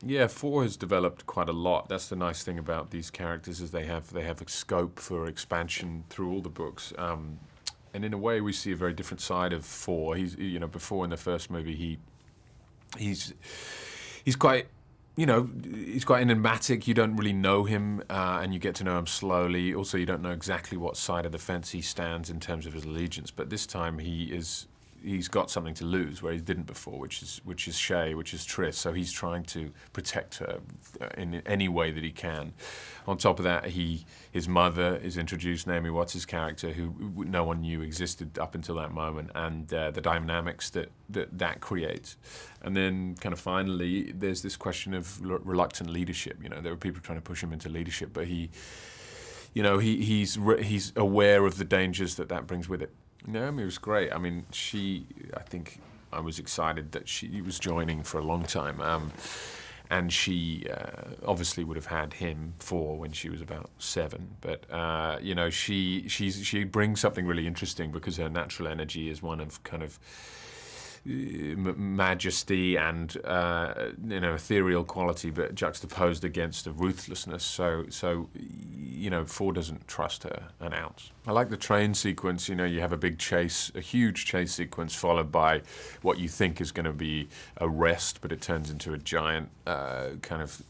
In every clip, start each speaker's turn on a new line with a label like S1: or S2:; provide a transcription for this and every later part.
S1: Yeah, 4 has developed quite a lot. That's the nice thing about these characters is they have a scope for expansion through all the books. And in a way, we see a very different side of 4. Before in the first movie, he's quite, he's quite enigmatic. You don't really know him, and you get to know him slowly. Also, you don't know exactly what side of the fence he stands in terms of his allegiance. But this time, he's got something to lose where he didn't before, which is Shay, which is Triss. So he's trying to protect her in any way that he can. On top of that, his mother is introduced, Naomi Watts' character, who no one knew existed up until that moment, and the dynamics that creates. And then kind of finally, there's this question of reluctant leadership. There were people trying to push him into leadership, but he's aware of the dangers that brings with it. Naomi was great. I mean, I think I was excited that she was joining for a long time. And she obviously would have had him when she was about 7. But, she brings something really interesting because her natural energy is one of kind of majesty and ethereal quality, but juxtaposed against a ruthlessness. So 4 doesn't trust her an ounce. I like the train sequence. You have a huge chase sequence followed by what you think is going to be a rest, but it turns into a giant kind of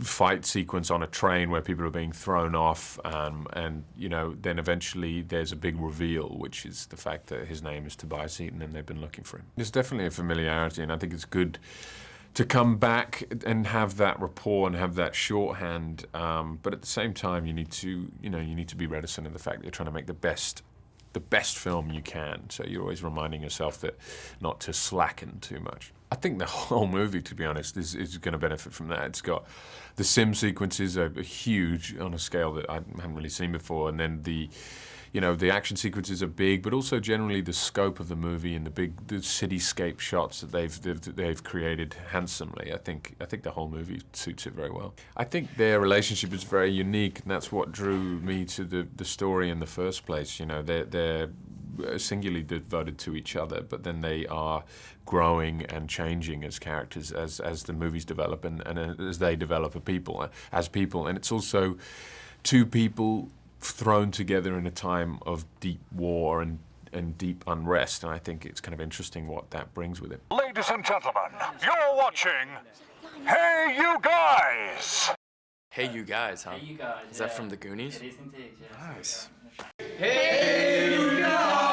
S1: fight sequence on a train where people are being thrown off, and then eventually there's a big reveal, which is the fact that his name is Tobias Eaton and they've been looking for him. There's definitely a familiarity, and I think it's good to come back and have that rapport and have that shorthand, but at the same time you need to be reticent in the fact that you're trying to make the best film you can, so you're always reminding yourself that not to slacken too much. I think the whole movie, to be honest, is going to benefit from that. It's got the sim sequences are huge on a scale that I haven't really seen before, and then the action sequences are big, but also generally the scope of the movie and the cityscape shots that they've created handsomely. I think the whole movie suits it very well. I think their relationship is very unique, and that's what drew me to the story in the first place. They're singularly devoted to each other, but then they are growing and changing as characters as the movies develop and as they develop as people. And it's also 2 people thrown together in a time of deep war and deep unrest, and I think it's kind of interesting what that brings with it.
S2: Ladies and gentlemen, you're watching Hey You Guys!
S3: Hey You Guys, huh?
S4: Hey You Guys.
S3: Is that from the Goonies?
S4: It is indeed, yes.
S3: Nice.
S4: Hey You Guys!